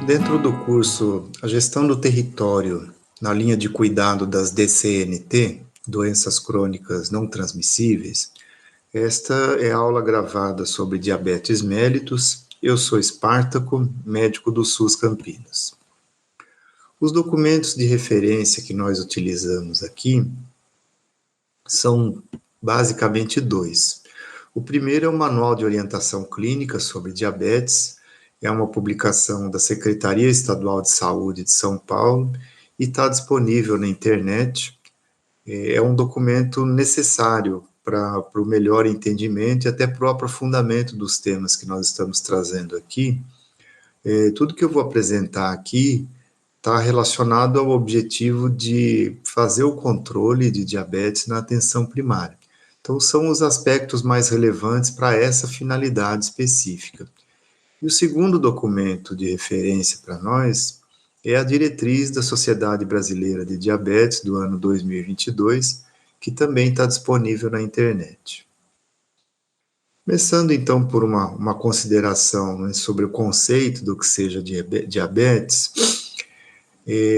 Dentro do curso A Gestão do Território, na linha de cuidado das DCNT, doenças crônicas não transmissíveis, esta é a aula gravada sobre diabetes mellitus. Eu sou Espartaco, médico do SUS Campinas. Os documentos de referência que nós utilizamos aqui são basicamente dois. O primeiro é o Manual de Orientação Clínica sobre Diabetes, é uma publicação da Secretaria Estadual de Saúde de São Paulo e está disponível na internet. É um documento necessário para o melhor entendimento e até para o aprofundamento dos temas que nós estamos trazendo aqui. Tudo que eu vou apresentar aqui está relacionado ao objetivo de fazer o controle de diabetes na atenção primária. Então, são os aspectos mais relevantes para essa finalidade específica. E o segundo documento de referência para nós é a diretriz da Sociedade Brasileira de Diabetes do ano 2022, que também está disponível na internet. Começando então por uma consideração sobre o conceito do que seja diabetes,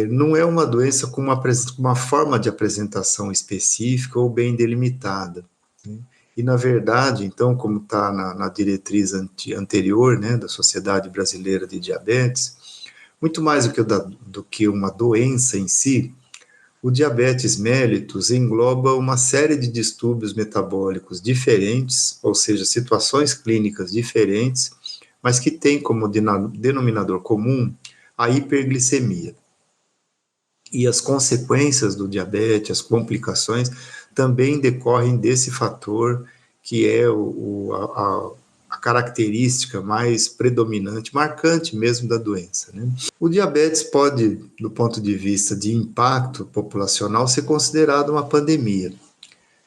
não é uma doença com uma forma de apresentação específica ou bem delimitada, né? E, na verdade, então, como está na diretriz anterior, né, da Sociedade Brasileira de Diabetes, muito mais do que uma doença em si, o diabetes mellitus engloba uma série de distúrbios metabólicos diferentes, ou seja, situações clínicas diferentes, mas que tem como denominador comum a hiperglicemia. E as consequências do diabetes, as complicações, também decorrem desse fator que é a característica mais predominante, marcante mesmo da doença, né? O diabetes pode, do ponto de vista de impacto populacional, ser considerado uma pandemia.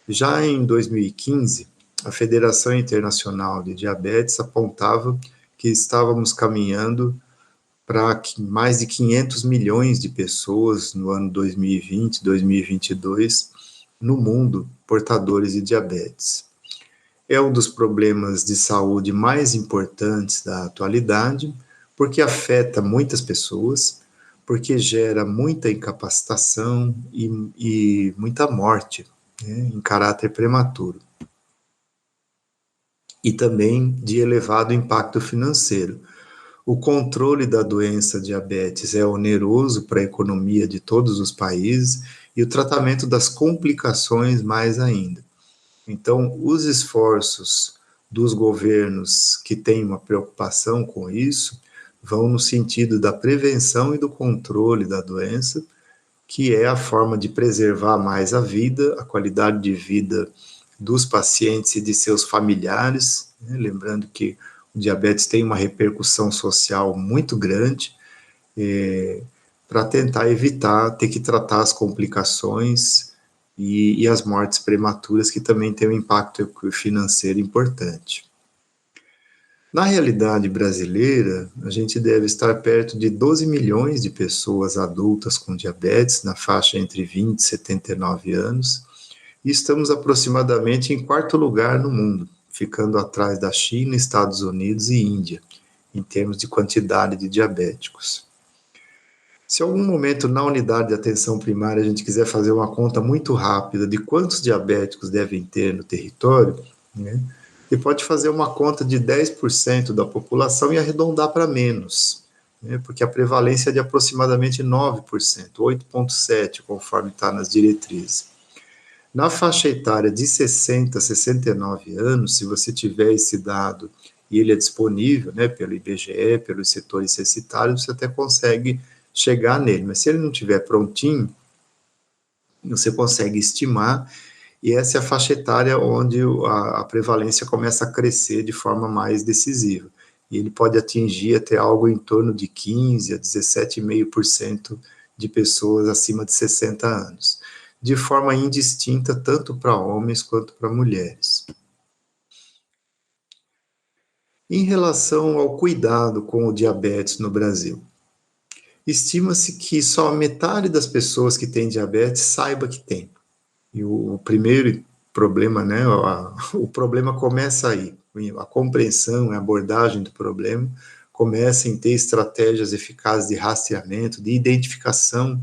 Já em 2015, a Federação Internacional de Diabetes apontava que estávamos caminhando para mais de 500 milhões de pessoas no ano 2020, 2022, no mundo, portadores de diabetes. É um dos problemas de saúde mais importantes da atualidade, porque afeta muitas pessoas, porque gera muita incapacitação e muita morte, né, em caráter prematuro. E também de elevado impacto financeiro. O controle da doença diabetes é oneroso para a economia de todos os países e o tratamento das complicações mais ainda. Então, os esforços dos governos que têm uma preocupação com isso vão no sentido da prevenção e do controle da doença, que é a forma de preservar mais a vida, a qualidade de vida dos pacientes e de seus familiares, né? Lembrando que o diabetes tem uma repercussão social muito grande, para tentar evitar ter que tratar as complicações e as mortes prematuras, que também tem um impacto financeiro importante. Na realidade brasileira, a gente deve estar perto de 12 milhões de pessoas adultas com diabetes, na faixa entre 20 e 79 anos, e estamos aproximadamente em quarto lugar no mundo, ficando atrás da China, Estados Unidos e Índia, em termos de quantidade de diabéticos. Se em algum momento na unidade de atenção primária a gente quiser fazer uma conta muito rápida de quantos diabéticos devem ter no território, né, você pode fazer uma conta de 10% da população e arredondar para menos, né, porque a prevalência é de aproximadamente 9%, 8,7%, conforme está nas diretrizes. Na faixa etária de 60 a 69 anos, se você tiver esse dado e ele é disponível, né, pelo IBGE, pelos setores censitários, você até consegue chegar nele, mas se ele não estiver prontinho, você consegue estimar, e essa é a faixa etária onde a prevalência começa a crescer de forma mais decisiva, e ele pode atingir até algo em torno de 15 a 17,5% de pessoas acima de 60 anos, de forma indistinta tanto para homens quanto para mulheres. Em relação ao cuidado com o diabetes no Brasil, estima-se que só metade das pessoas que têm diabetes saiba que tem. E o primeiro problema, né, o problema começa aí. A compreensão, a abordagem do problema comecem a ter estratégias eficazes de rastreamento, de identificação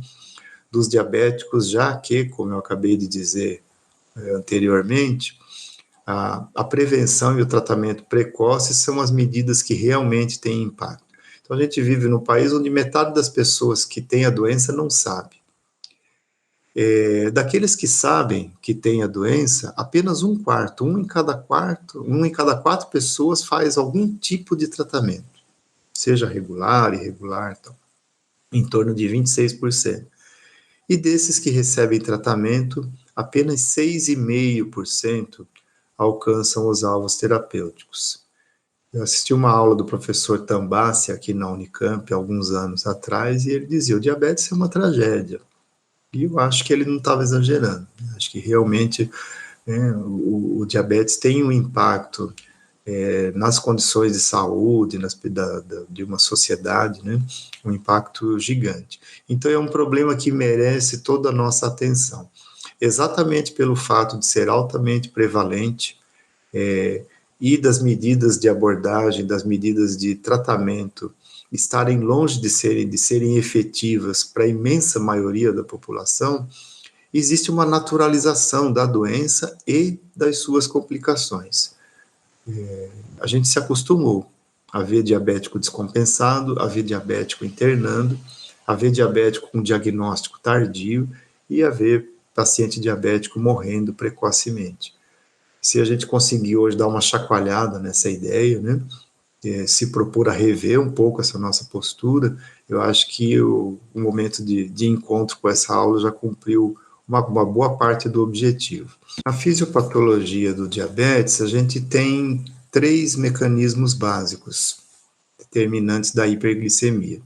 dos diabéticos, já que, como eu acabei de dizer anteriormente, a prevenção e o tratamento precoce são as medidas que realmente têm impacto. Então, a gente vive num país onde metade das pessoas que têm a doença não sabe. Daqueles que sabem que têm a doença, apenas um em cada quatro pessoas faz algum tipo de tratamento, seja regular, irregular, então, em torno de 26%. E desses que recebem tratamento, apenas 6,5% alcançam os alvos terapêuticos. Eu assisti uma aula do professor Tambassi aqui na Unicamp, alguns anos atrás, e ele dizia: o diabetes é uma tragédia. E eu acho que ele não estava exagerando. Acho que realmente o diabetes tem um impacto nas condições de saúde, de uma sociedade, né, um impacto gigante. Então, é um problema que merece toda a nossa atenção. Exatamente pelo fato de ser altamente prevalente e das medidas de abordagem, das medidas de tratamento estarem longe de serem efetivas para a imensa maioria da população, existe uma naturalização da doença e das suas complicações. A gente se acostumou a ver diabético descompensado, a ver diabético internando, a ver diabético com diagnóstico tardio e a ver paciente diabético morrendo precocemente. Se a gente conseguir hoje dar uma chacoalhada nessa ideia, né, se propor a rever um pouco essa nossa postura, eu acho que o momento de encontro com essa aula já cumpriu uma boa parte do objetivo. Na fisiopatologia do diabetes, a gente tem 3 mecanismos básicos determinantes da hiperglicemia.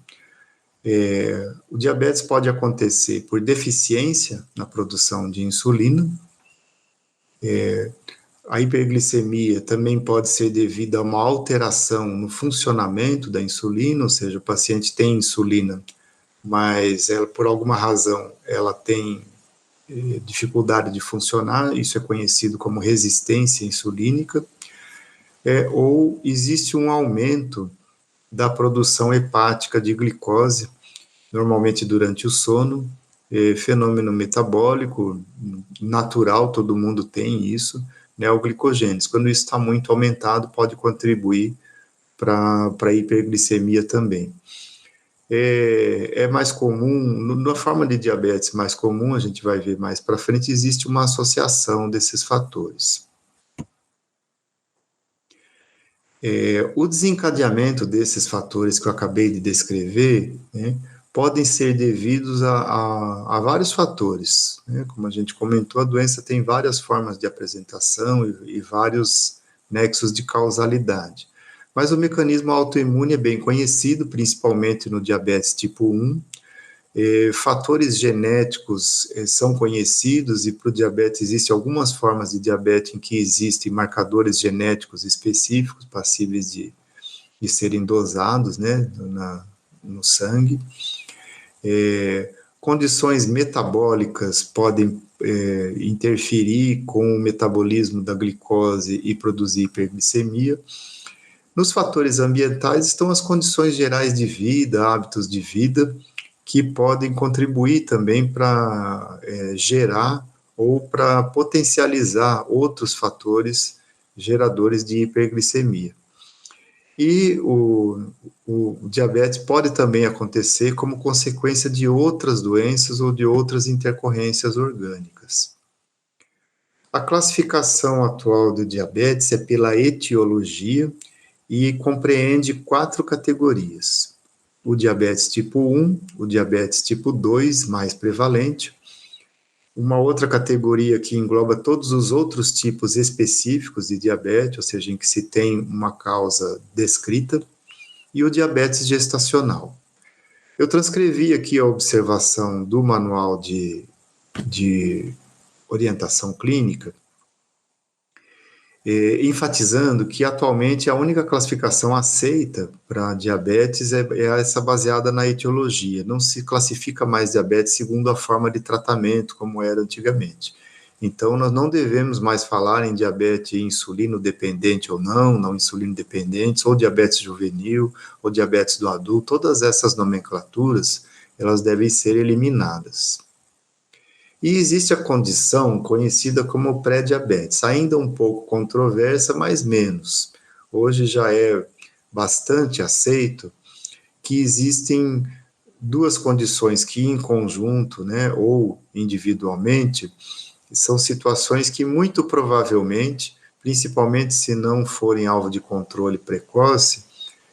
O diabetes pode acontecer por deficiência na produção de insulina. A hiperglicemia também pode ser devida a uma alteração no funcionamento da insulina, ou seja, o paciente tem insulina, mas ela, por alguma razão ela tem dificuldade de funcionar, isso é conhecido como resistência insulínica, ou existe um aumento da produção hepática de glicose, normalmente durante o sono, fenômeno metabólico natural, todo mundo tem isso, neoglicogênios. Quando isso está muito aumentado, pode contribuir para a hiperglicemia também. É mais comum, na forma de diabetes mais comum, a gente vai ver mais para frente, existe uma associação desses fatores. O desencadeamento desses fatores que eu acabei de descrever, né, podem ser devidos a vários fatores. Né? Como a gente comentou, a doença tem várias formas de apresentação e vários nexos de causalidade. Mas o mecanismo autoimune é bem conhecido, principalmente no diabetes tipo 1. Fatores genéticos são conhecidos e para o diabetes existem algumas formas de diabetes em que existem marcadores genéticos específicos passíveis de serem dosados, né, no sangue. Condições metabólicas podem interferir com o metabolismo da glicose e produzir hiperglicemia. Nos fatores ambientais estão as condições gerais de vida, hábitos de vida, que podem contribuir também para gerar ou para potencializar outros fatores geradores de hiperglicemia. E o diabetes pode também acontecer como consequência de outras doenças ou de outras intercorrências orgânicas. A classificação atual do diabetes é pela etiologia e compreende 4 categorias. O diabetes tipo 1, o diabetes tipo 2, mais prevalente, uma outra categoria que engloba todos os outros tipos específicos de diabetes, ou seja, em que se tem uma causa descrita, e o diabetes gestacional. Eu transcrevi aqui a observação do manual de orientação clínica, enfatizando que atualmente a única classificação aceita para diabetes é essa baseada na etiologia. Não se classifica mais diabetes segundo a forma de tratamento como era antigamente. Então, nós não devemos mais falar em diabetes insulino dependente ou não insulino dependente, ou diabetes juvenil, ou diabetes do adulto. Todas essas nomenclaturas, elas devem ser eliminadas. E existe a condição conhecida como pré-diabetes, ainda um pouco controversa, mas menos. Hoje já é bastante aceito que existem duas condições que em conjunto, né, ou individualmente, são situações que muito provavelmente, principalmente se não forem alvo de controle precoce,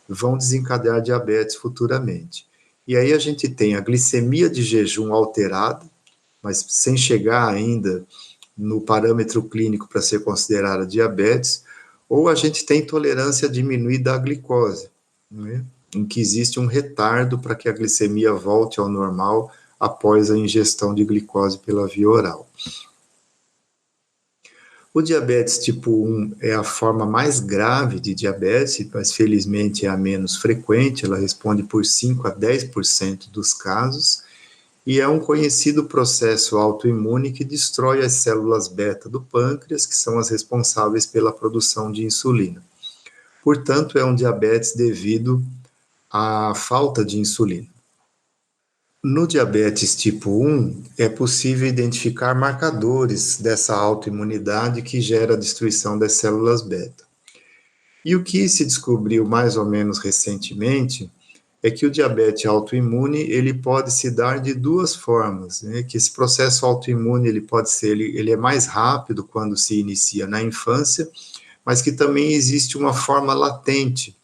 vão desencadear diabetes futuramente. E aí a gente tem a glicemia de jejum alterada, mas sem chegar ainda no parâmetro clínico para ser considerada diabetes, ou a gente tem tolerância diminuída à glicose, né? Em que existe um retardo para que a glicemia volte ao normal após a ingestão de glicose pela via oral. O diabetes tipo 1 é a forma mais grave de diabetes, mas felizmente é a menos frequente, ela responde por 5 a 10% dos casos, e é um conhecido processo autoimune que destrói as células beta do pâncreas, que são as responsáveis pela produção de insulina. Portanto, é um diabetes devido à falta de insulina. No diabetes tipo 1, é possível identificar marcadores dessa autoimunidade que gera a destruição das células beta. E o que se descobriu mais ou menos recentemente é que o diabetes autoimune ele pode se dar de duas formas, né? Que esse processo autoimune ele pode ser, ele é mais rápido quando se inicia na infância, mas que também existe uma forma latente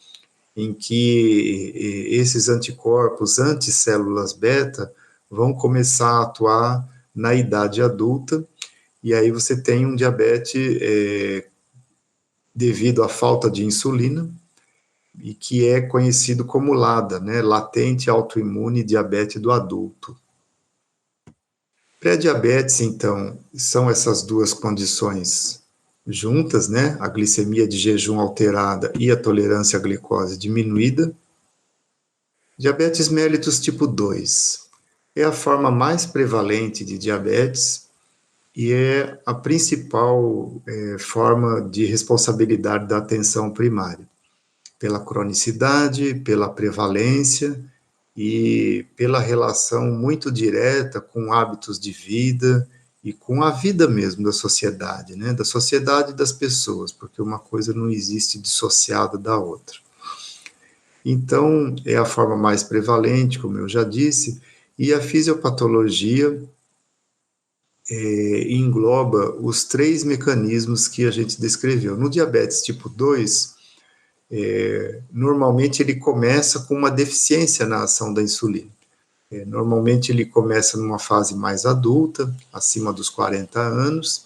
em que esses anticorpos anticélulas beta vão começar a atuar na idade adulta, e aí você tem um diabetes devido à falta de insulina, e que é conhecido como LADA, né? Latente autoimune diabetes do adulto. Pré-diabetes, então, são essas duas condições juntas, né? A glicemia de jejum alterada e a tolerância à glicose diminuída. Diabetes mellitus tipo 2 é a forma mais prevalente de diabetes e é a principal forma de responsabilidade da atenção primária, pela cronicidade, pela prevalência e pela relação muito direta com hábitos de vida e com a vida mesmo da sociedade, né? Da sociedade e das pessoas, porque uma coisa não existe dissociada da outra. Então, é a forma mais prevalente, como eu já disse, e a fisiopatologia engloba os três mecanismos que a gente descreveu. No diabetes tipo 2, normalmente ele começa com uma deficiência na ação da insulina. Normalmente ele começa numa fase mais adulta, acima dos 40 anos,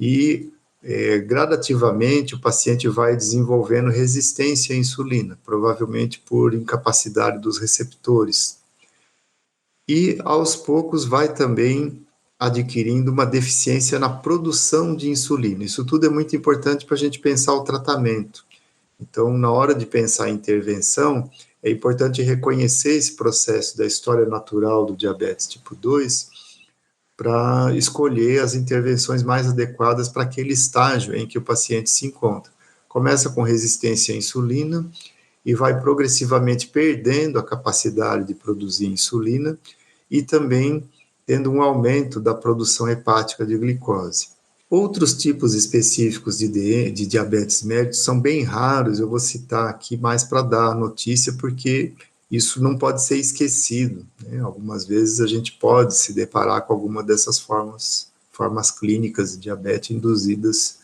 e gradativamente o paciente vai desenvolvendo resistência à insulina, provavelmente por incapacidade dos receptores. E aos poucos vai também adquirindo uma deficiência na produção de insulina. Isso tudo é muito importante para a gente pensar o tratamento. Então, na hora de pensar em intervenção, é importante reconhecer esse processo da história natural do diabetes tipo 2 para escolher as intervenções mais adequadas para aquele estágio em que o paciente se encontra. Começa com resistência à insulina e vai progressivamente perdendo a capacidade de produzir insulina e também tendo um aumento da produção hepática de glicose. Outros tipos específicos de diabetes mellitus são bem raros, eu vou citar aqui mais para dar a notícia, porque isso não pode ser esquecido, né? Algumas vezes a gente pode se deparar com alguma dessas formas clínicas de diabetes induzidas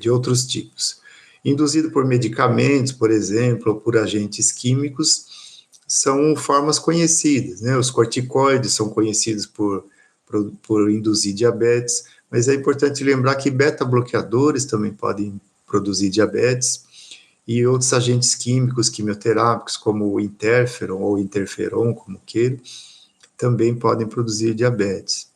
de outros tipos. Induzido por medicamentos, por exemplo, ou por agentes químicos, são formas conhecidas, né? Os corticoides são conhecidos por induzir diabetes, mas é importante lembrar que beta-bloqueadores também podem produzir diabetes, e outros agentes químicos, quimioterápicos, como o interferon ou interferon, como queira, também podem produzir diabetes.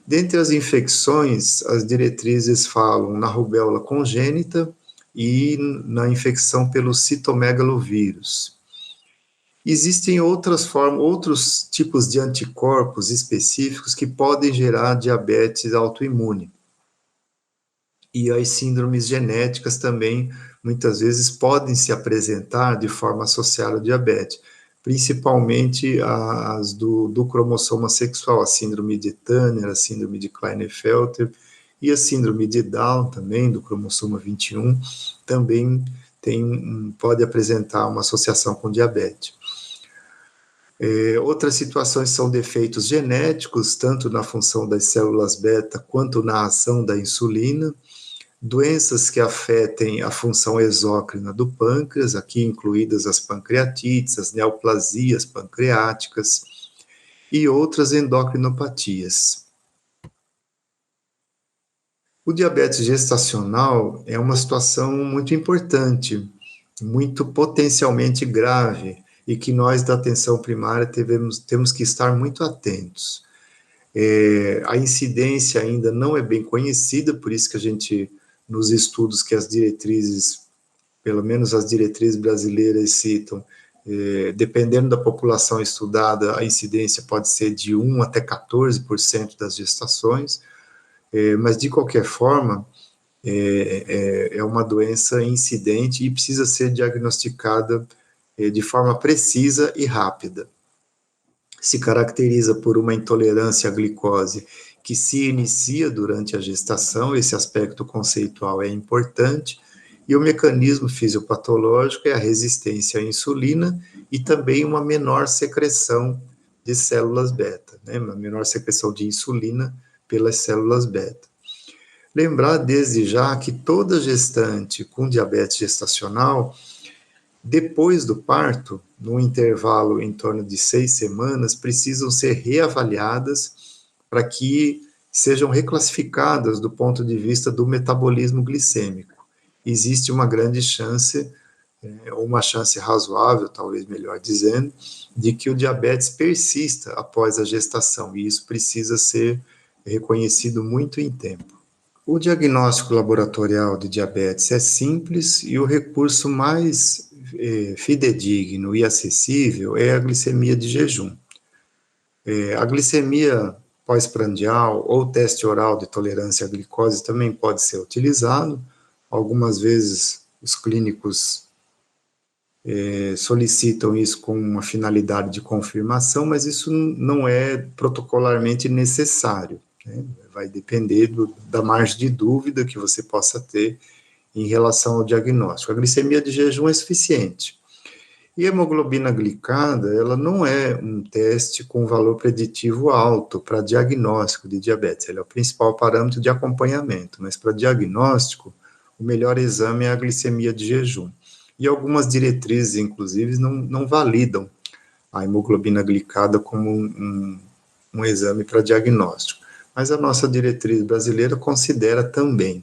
Dentre as infecções, as diretrizes falam na rubéola congênita e na infecção pelo citomegalovírus. Existem outras formas, outros tipos de anticorpos específicos que podem gerar diabetes autoimune. E as síndromes genéticas também, muitas vezes, podem se apresentar de forma associada ao diabetes, principalmente as do cromossomo sexual, a síndrome de Turner, a síndrome de Klinefelter e a síndrome de Down também, do cromossomo 21, também pode apresentar uma associação com diabetes. Outras situações são defeitos genéticos, tanto na função das células beta quanto na ação da insulina, doenças que afetem a função exócrina do pâncreas, aqui incluídas as pancreatites, as neoplasias pancreáticas e outras endocrinopatias. O diabetes gestacional é uma situação muito importante, muito potencialmente grave, e que nós da atenção primária temos que estar muito atentos. A incidência ainda não é bem conhecida, por isso que a gente, nos estudos que as diretrizes, pelo menos as diretrizes brasileiras citam, dependendo da população estudada, a incidência pode ser de 1 até 14% das gestações, mas de qualquer forma, é uma doença incidente e precisa ser diagnosticada de forma precisa e rápida. Se caracteriza por uma intolerância à glicose que se inicia durante a gestação, esse aspecto conceitual é importante, e o mecanismo fisiopatológico é a resistência à insulina e também uma menor secreção de células beta, né? Uma menor secreção de insulina pelas células beta. Lembrar desde já que toda gestante com diabetes gestacional, depois do parto, num intervalo em torno de 6 semanas, precisam ser reavaliadas para que sejam reclassificadas do ponto de vista do metabolismo glicêmico. Existe uma grande chance, ou uma chance razoável, talvez melhor dizendo, de que o diabetes persista após a gestação, e isso precisa ser reconhecido muito em tempo. O diagnóstico laboratorial de diabetes é simples e o recurso mais fidedigno e acessível é a glicemia de jejum. A glicemia pós-prandial ou teste oral de tolerância à glicose também pode ser utilizado. Algumas vezes os clínicos solicitam isso com uma finalidade de confirmação, mas isso não é protocolarmente necessário, né? Vai depender da margem de dúvida que você possa ter em relação ao diagnóstico. A glicemia de jejum é suficiente. E a hemoglobina glicada, ela não é um teste com valor preditivo alto para diagnóstico de diabetes. Ele é o principal parâmetro de acompanhamento, mas para diagnóstico, o melhor exame é a glicemia de jejum. E algumas diretrizes, inclusive, não validam a hemoglobina glicada como um exame para diagnóstico. Mas a nossa diretriz brasileira considera também.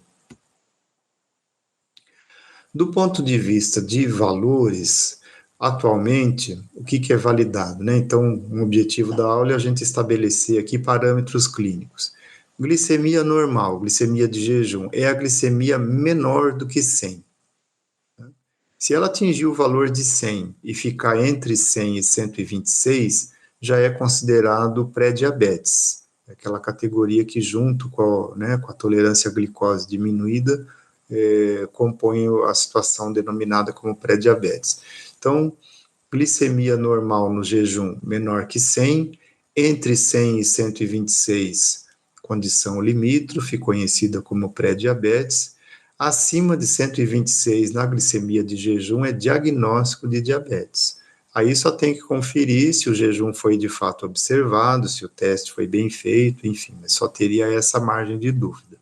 Do ponto de vista de valores, atualmente, o que é validado, né? Então, um objetivo da aula é a gente estabelecer aqui parâmetros clínicos. Glicemia normal, glicemia de jejum, é a glicemia menor do que 100. Se ela atingir o valor de 100 e ficar entre 100 e 126, já é considerado pré-diabetes. É aquela categoria que, junto com a tolerância à glicose diminuída, compõe a situação denominada como pré-diabetes. Então, glicemia normal no jejum menor que 100, entre 100 e 126, condição limítrofe, conhecida como pré-diabetes. Acima de 126 na glicemia de jejum é diagnóstico de diabetes. Aí só tem que conferir se o jejum foi de fato observado, se o teste foi bem feito, enfim, mas só teria essa margem de dúvida.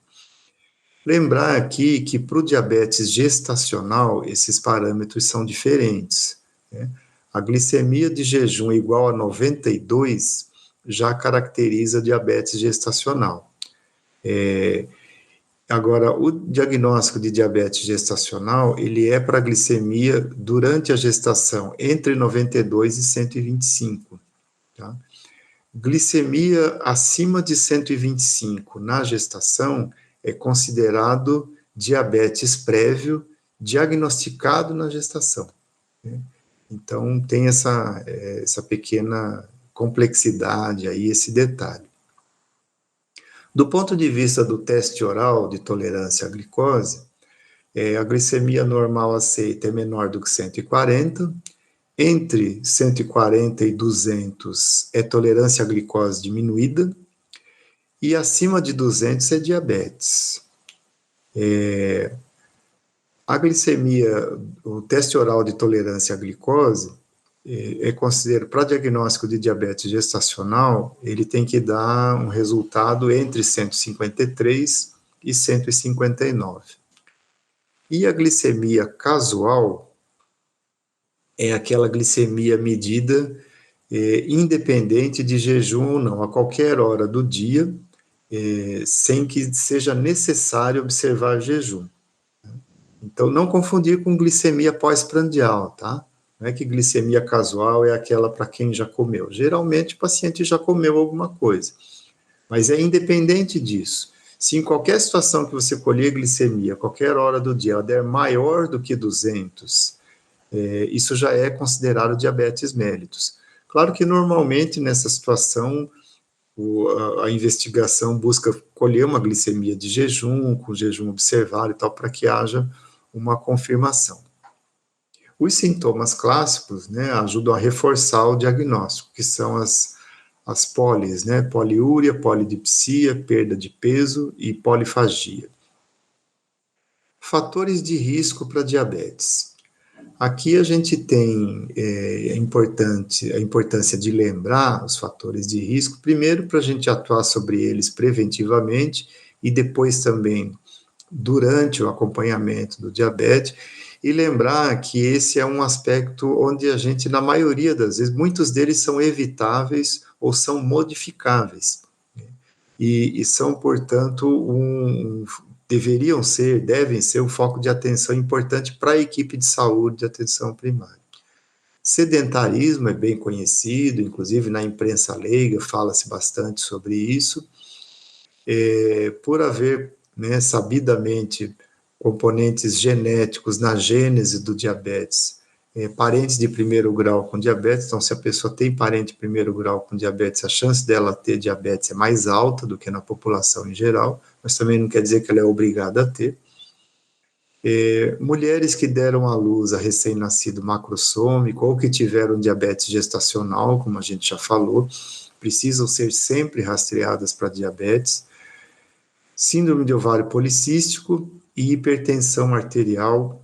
Lembrar aqui que para o diabetes gestacional, esses parâmetros são diferentes, né? A glicemia de jejum igual a 92 já caracteriza diabetes gestacional. Agora, o diagnóstico de diabetes gestacional, ele é para glicemia durante a gestação, entre 92 e 125, tá? Glicemia acima de 125 na gestação é considerado diabetes prévio diagnosticado na gestação, né? Então, tem essa pequena complexidade aí, esse detalhe. Do ponto de vista do teste oral de tolerância à glicose, a glicemia normal aceita é menor do que 140, entre 140 e 200 é tolerância à glicose diminuída, e acima de 200 é diabetes. A glicemia, o teste oral de tolerância à glicose, é considerado, para diagnóstico de diabetes gestacional, ele tem que dar um resultado entre 153 e 159. E a glicemia casual é aquela glicemia medida independente de jejum ou não, a qualquer hora do dia, sem que seja necessário observar jejum. Então, não confundir com glicemia pós-prandial, tá? Não é que glicemia casual é aquela para quem já comeu. Geralmente, o paciente já comeu alguma coisa. Mas é independente disso. Se em qualquer situação que você colher glicemia, qualquer hora do dia, ela der maior do que 200, isso já é considerado diabetes mellitus. Claro que, normalmente, nessa situação, a investigação busca colher uma glicemia de jejum, com jejum observado e tal, para que haja uma confirmação. Os sintomas clássicos, né, ajudam a reforçar o diagnóstico, que são as polis, né, poliúria, polidipsia, perda de peso e polifagia. Fatores de risco para diabetes. Aqui a gente tem a importância de lembrar os fatores de risco, primeiro para a gente atuar sobre eles preventivamente e depois também durante o acompanhamento do diabetes, e lembrar que esse é um aspecto onde a gente, na maioria das vezes, muitos deles são evitáveis ou são modificáveis, né? E são, portanto, devem ser um foco de atenção importante para a equipe de saúde de atenção primária. Sedentarismo é bem conhecido, inclusive na imprensa leiga fala-se bastante sobre isso, por haver, né, sabidamente, componentes genéticos na gênese do diabetes, parentes de primeiro grau com diabetes, então se a pessoa tem parente de primeiro grau com diabetes, a chance dela ter diabetes é mais alta do que na população em geral, mas também não quer dizer que ela é obrigada a ter. Mulheres que deram à luz a recém-nascido macrossômico ou que tiveram diabetes gestacional, como a gente já falou, precisam ser sempre rastreadas para diabetes. Síndrome de ovário policístico e hipertensão arterial,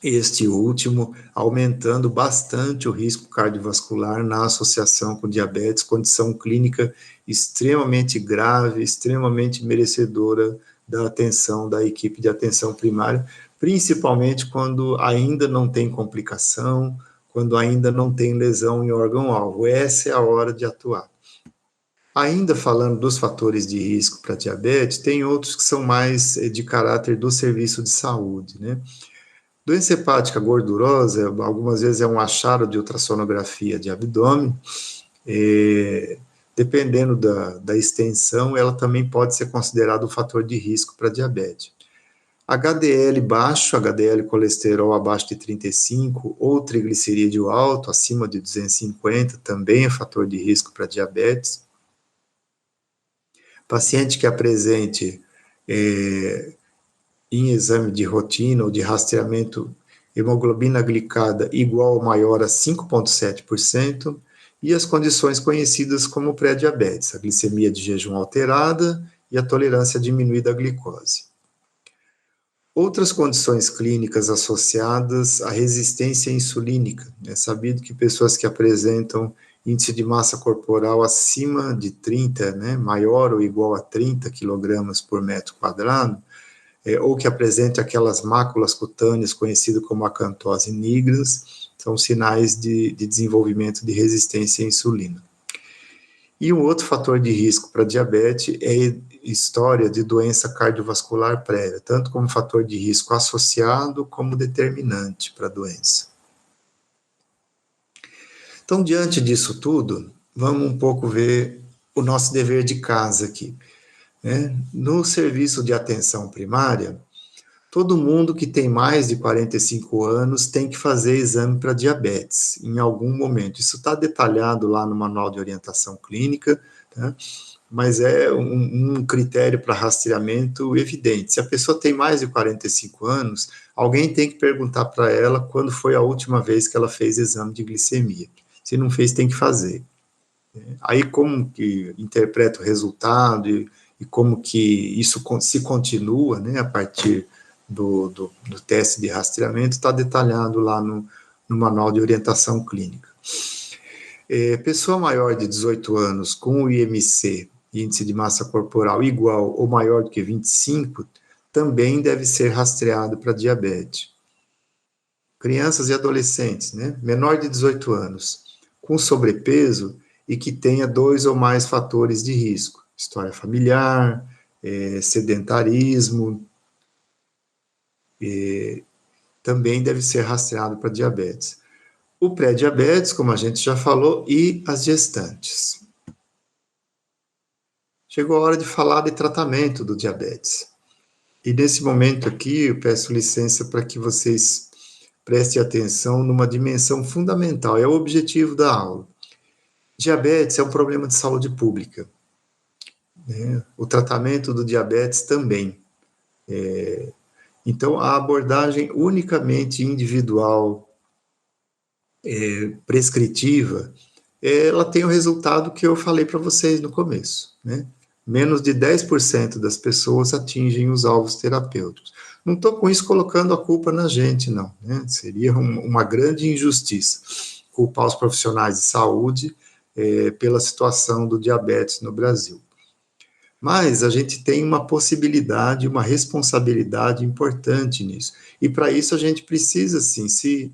este último aumentando bastante o risco cardiovascular na associação com diabetes, condição clínica extremamente grave, extremamente merecedora da atenção da equipe de atenção primária, principalmente quando ainda não tem complicação, quando ainda não tem lesão em órgão-alvo. Essa é a hora de atuar. Ainda falando dos fatores de risco para diabetes, tem outros que são mais de caráter do serviço de saúde, né? Doença hepática gordurosa, algumas vezes é um achado de ultrassonografia de abdômen, dependendo da extensão, ela também pode ser considerada um fator de risco para diabetes. HDL baixo, HDL colesterol abaixo de 35, ou triglicerídeo alto, acima de 250, também é fator de risco para diabetes. Paciente que apresente em exame de rotina ou de rastreamento hemoglobina glicada igual ou maior a 5,7%, e as condições conhecidas como pré-diabetes, a glicemia de jejum alterada e a tolerância diminuída à glicose. Outras condições clínicas associadas à resistência insulínica. É sabido que pessoas que apresentam índice de massa corporal acima de 30, né, maior ou igual a 30 kg por metro quadrado, ou que apresente aquelas máculas cutâneas conhecidas como acantose nigras, são sinais de desenvolvimento de resistência à insulina. E um outro fator de risco para diabetes é história de doença cardiovascular prévia, tanto como fator de risco associado como determinante para a doença. Então, diante disso tudo, vamos um pouco ver o nosso dever de casa aqui, né? No serviço de atenção primária, Todo mundo que tem mais de 45 anos tem que fazer exame para diabetes em algum momento. Isso está detalhado lá no Manual de Orientação Clínica, tá? Mas é um critério para rastreamento evidente. Se a pessoa tem mais de 45 anos, alguém tem que perguntar para ela quando foi a última vez que ela fez exame de glicemia. Se não fez, tem que fazer. Aí como que interpreta o resultado e como que isso se continua, né, a partir do teste de rastreamento, está detalhado lá no Manual de Orientação Clínica. Pessoa maior de 18 anos com o IMC, índice de massa corporal, igual ou maior do que 25, também deve ser rastreado para diabetes. Crianças e adolescentes, né, menor de 18 anos, com sobrepeso e que tenha 2 ou mais fatores de risco, história familiar, sedentarismo, também deve ser rastreado para diabetes. O pré-diabetes, como a gente já falou, e as gestantes. Chegou a hora de falar de tratamento do diabetes. E nesse momento aqui, eu peço licença para que vocês prestem atenção numa dimensão fundamental, é o objetivo da aula. Diabetes é um problema de saúde pública, né? O tratamento do diabetes também. Então, a abordagem unicamente individual, prescritiva, ela tem o resultado que eu falei para vocês no começo, né? Menos de 10% das pessoas atingem os alvos terapêuticos. Não estou com isso colocando a culpa na gente, não, né? Seria uma grande injustiça culpar os profissionais de saúde pela situação do diabetes no Brasil. Mas a gente tem uma possibilidade, uma responsabilidade importante nisso. E para isso a gente precisa, sim, se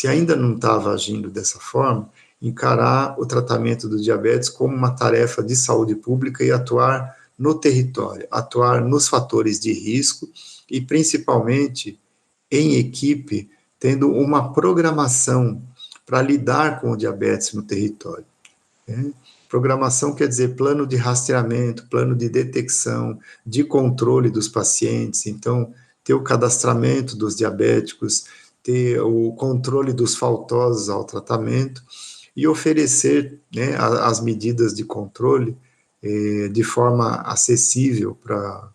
ainda não estava agindo dessa forma, encarar o tratamento do diabetes como uma tarefa de saúde pública e atuar no território, atuar nos fatores de risco e, principalmente, em equipe, tendo uma programação para lidar com o diabetes no território, né? Programação quer dizer plano de rastreamento, plano de detecção, de controle dos pacientes. Então, ter o cadastramento dos diabéticos, ter o controle dos faltosos ao tratamento e oferecer, né, as medidas de controle de forma acessível para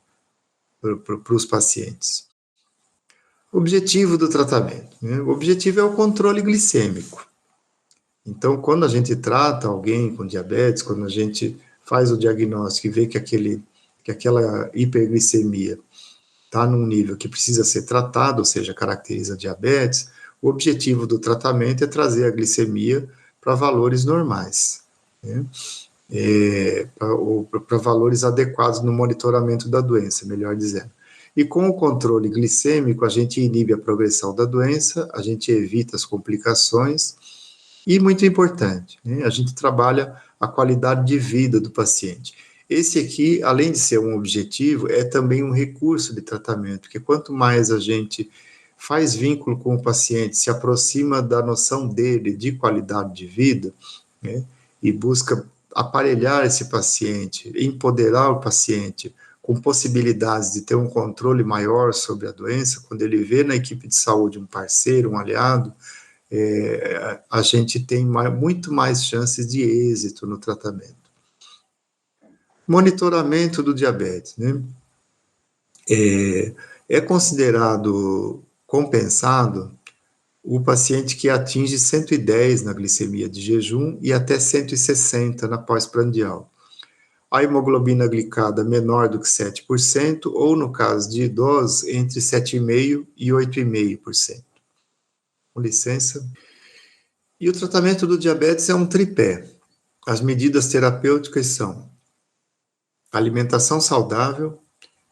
os pacientes. Objetivo do tratamento, né? O objetivo é o controle glicêmico. Então, quando a gente trata alguém com diabetes, quando a gente faz o diagnóstico e vê que aquela hiperglicemia está num nível que precisa ser tratado, ou seja, caracteriza diabetes, o objetivo do tratamento é trazer a glicemia para valores normais, né? Para valores adequados no monitoramento da doença, melhor dizendo. E com o controle glicêmico, a gente inibe a progressão da doença, a gente evita as complicações. E muito importante, né, a gente trabalha a qualidade de vida do paciente. Esse aqui, além de ser um objetivo, é também um recurso de tratamento, porque quanto mais a gente faz vínculo com o paciente, se aproxima da noção dele de qualidade de vida, né, e busca aparelhar esse paciente, empoderar o paciente com possibilidades de ter um controle maior sobre a doença, quando ele vê na equipe de saúde um parceiro, um aliado, a gente tem muito mais chances de êxito no tratamento. Monitoramento do diabetes, né? É considerado compensado o paciente que atinge 110 na glicemia de jejum e até 160 na pós-prandial. A hemoglobina glicada menor do que 7%, ou no caso de idosos, entre 7,5% e 8,5%. Com licença. E o tratamento do diabetes é um tripé. As medidas terapêuticas são alimentação saudável,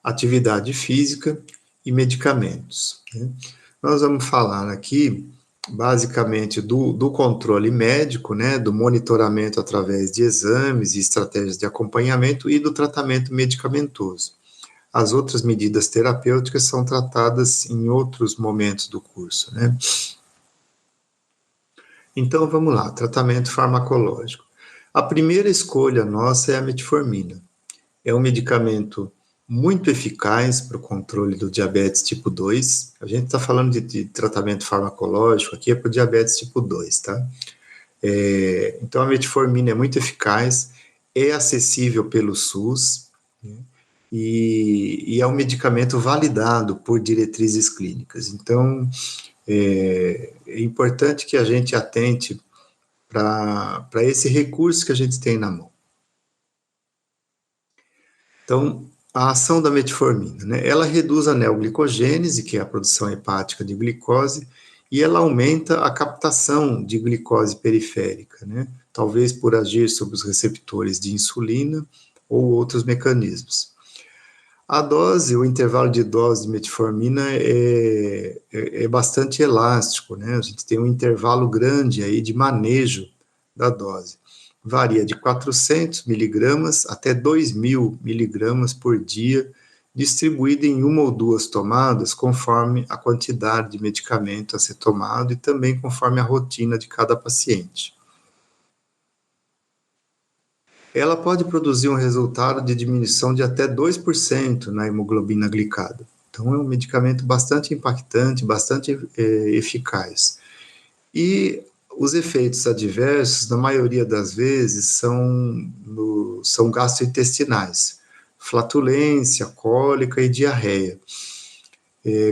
atividade física e medicamentos, né? Nós vamos falar aqui, basicamente, do controle médico, né, do monitoramento através de exames e estratégias de acompanhamento e do tratamento medicamentoso. As outras medidas terapêuticas são tratadas em outros momentos do curso, né? Então, vamos lá, tratamento farmacológico. A primeira escolha nossa é a metformina. É um medicamento muito eficaz para o controle do diabetes tipo 2. A gente está falando de tratamento farmacológico, aqui é para o diabetes tipo 2, tá? Então, a metformina é muito eficaz, é acessível pelo SUS, né? E é um medicamento validado por diretrizes clínicas. Então, é importante que a gente atente para esse recurso que a gente tem na mão. Então, a ação da metformina, né? Ela reduz a neoglicogênese, que é a produção hepática de glicose, e ela aumenta a captação de glicose periférica, né? Talvez por agir sobre os receptores de insulina ou outros mecanismos. A dose, o intervalo de dose de metformina é bastante elástico, né? A gente tem um intervalo grande aí de manejo da dose. Varia de 400 miligramas até 2.000 miligramas por dia, distribuído em uma ou duas tomadas, conforme a quantidade de medicamento a ser tomado e também conforme a rotina de cada paciente. Ela pode produzir um resultado de diminuição de até 2% na hemoglobina glicada. Então, é um medicamento bastante impactante, bastante eficaz. E os efeitos adversos, na maioria das vezes, são gastrointestinais, flatulência, cólica e diarreia.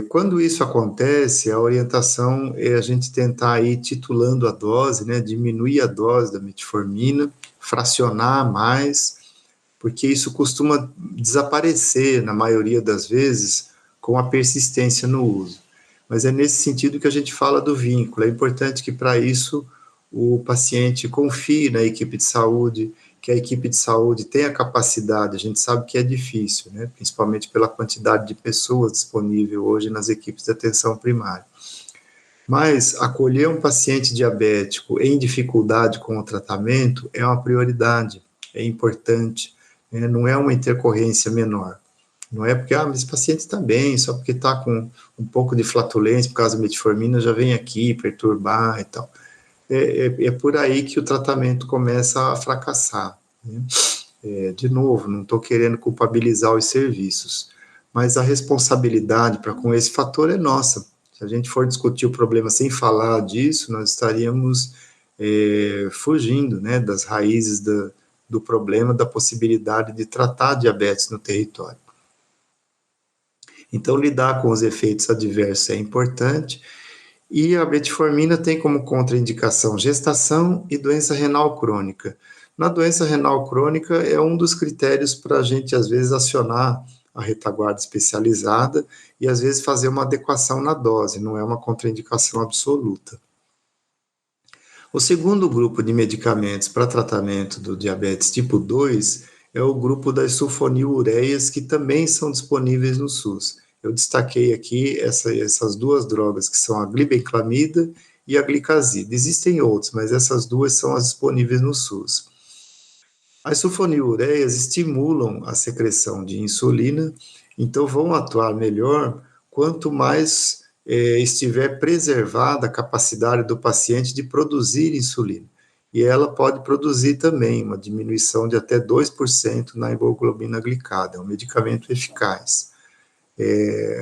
Quando isso acontece, a orientação é a gente tentar ir titulando a dose, né, diminuir a dose da metformina, fracionar mais, porque isso costuma desaparecer, na maioria das vezes, com a persistência no uso. Mas é nesse sentido que a gente fala do vínculo. É importante que, para isso, o paciente confie na equipe de saúde, que a equipe de saúde tenha capacidade. A gente sabe que é difícil, né? Principalmente pela quantidade de pessoas disponível hoje nas equipes de atenção primária. Mas acolher um paciente diabético em dificuldade com o tratamento é uma prioridade, é importante, né? Não é uma intercorrência menor. Não é porque, mas esse paciente está bem, só porque está com um pouco de flatulência por causa da metformina, já vem aqui perturbar e tal. É por aí que o tratamento começa a fracassar, né? De novo, não estou querendo culpabilizar os serviços, mas a responsabilidade para com esse fator é nossa. Se a gente for discutir o problema sem falar disso, nós estaríamos fugindo, né, das raízes do problema, da possibilidade de tratar a diabetes no território. Então, lidar com os efeitos adversos é importante, e a metformina tem como contraindicação gestação e doença renal crônica. Na doença renal crônica é um dos critérios para a gente, às vezes, acionar a retaguarda especializada e, às vezes, fazer uma adequação na dose, não é uma contraindicação absoluta. O segundo grupo de medicamentos para tratamento do diabetes tipo 2 é o grupo das sulfonilureias, que também são disponíveis no SUS. Eu destaquei aqui essas duas drogas, que são a glibenclamida e a glicazida. Existem outros, mas essas duas são as disponíveis no SUS. As sulfonilureias estimulam a secreção de insulina, então vão atuar melhor quanto mais estiver preservada a capacidade do paciente de produzir insulina. E ela pode produzir também uma diminuição de até 2% na hemoglobina glicada. É um medicamento eficaz.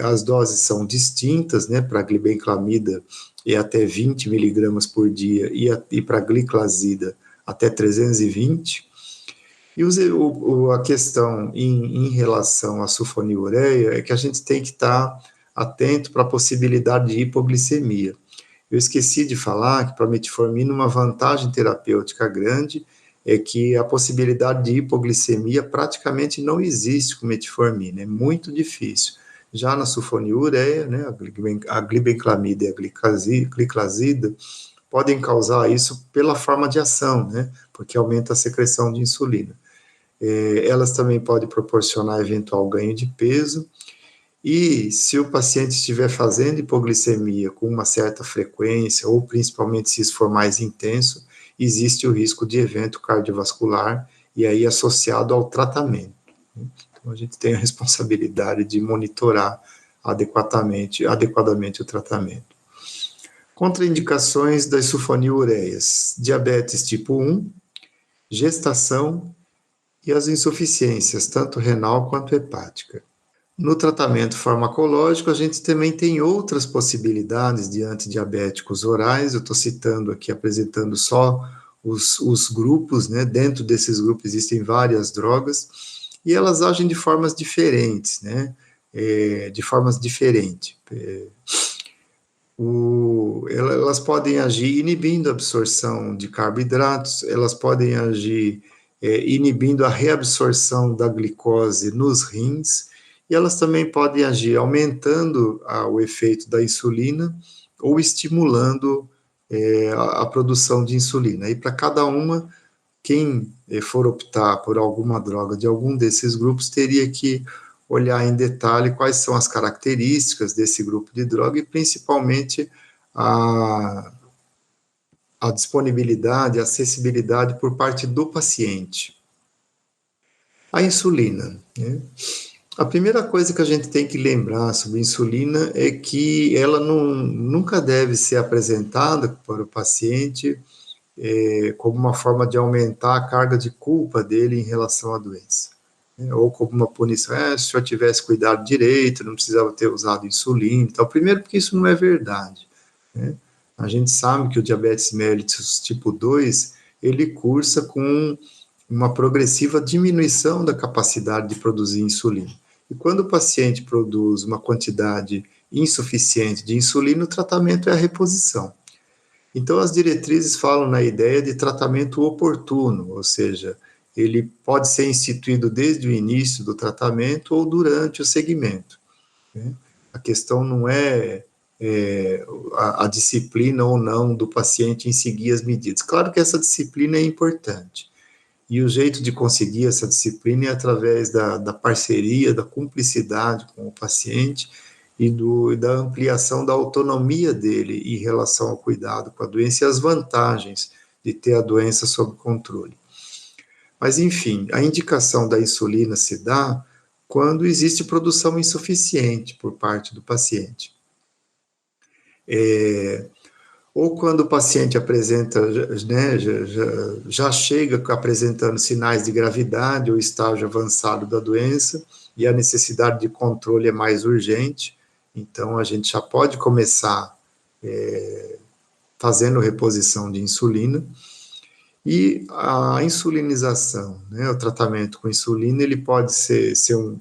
As doses são distintas, né? Para a glibenclamida é até 20 miligramas por dia e para a gliclazida até 320. E a questão em relação à sulfonilureia é que a gente tem que estar atento para a possibilidade de hipoglicemia. Eu esqueci de falar que para a metformina uma vantagem terapêutica grande é que a possibilidade de hipoglicemia praticamente não existe com metformina, é muito difícil. Já na sulfonilureia, né, a glibenclamida e a gliclazida podem causar isso pela forma de ação, né, porque aumenta a secreção de insulina. Elas também podem proporcionar eventual ganho de peso, e se o paciente estiver fazendo hipoglicemia com uma certa frequência, ou principalmente se isso for mais intenso, existe o risco de evento cardiovascular, e aí associado ao tratamento. Então, a gente tem a responsabilidade de monitorar adequadamente o tratamento. Contraindicações das sulfonilureias: diabetes tipo 1, gestação e as insuficiências, tanto renal quanto hepática. No tratamento farmacológico, a gente também tem outras possibilidades de antidiabéticos orais. Eu estou citando aqui, apresentando só os grupos, né? Dentro desses grupos existem várias drogas e elas agem de formas diferentes, né? De formas diferentes. Elas podem agir inibindo a absorção de carboidratos, elas podem agir inibindo a reabsorção da glicose nos rins, e elas também podem agir aumentando o efeito da insulina ou estimulando a produção de insulina. E para cada uma, quem for optar por alguma droga de algum desses grupos teria que olhar em detalhe quais são as características desse grupo de droga e principalmente a, a disponibilidade, a acessibilidade por parte do paciente. A insulina, né? A primeira coisa que a gente tem que lembrar sobre a insulina é que ela nunca deve ser apresentada para o paciente como uma forma de aumentar a carga de culpa dele em relação à doença. Ou como uma punição, se eu tivesse cuidado direito, não precisava ter usado insulina. Então, primeiro, porque isso não é verdade. Né? A gente sabe que o diabetes mellitus tipo 2, ele cursa com uma progressiva diminuição da capacidade de produzir insulina. E quando o paciente produz uma quantidade insuficiente de insulina, o tratamento é a reposição. Então, as diretrizes falam na ideia de tratamento oportuno, ou seja, ele pode ser instituído desde o início do tratamento ou durante o segmento. Né? A questão não é, a disciplina ou não do paciente em seguir as medidas. Claro que essa disciplina é importante. E o jeito de conseguir essa disciplina é através da parceria, da cumplicidade com o paciente e da ampliação da autonomia dele em relação ao cuidado com a doença e as vantagens de ter a doença sob controle. Mas, enfim, a indicação da insulina se dá quando existe produção insuficiente por parte do paciente. Ou quando o paciente apresenta, né, já chega apresentando sinais de gravidade ou estágio avançado da doença e a necessidade de controle é mais urgente, então a gente já pode começar fazendo reposição de insulina. E a insulinização, né, o tratamento com insulina, ele pode ser um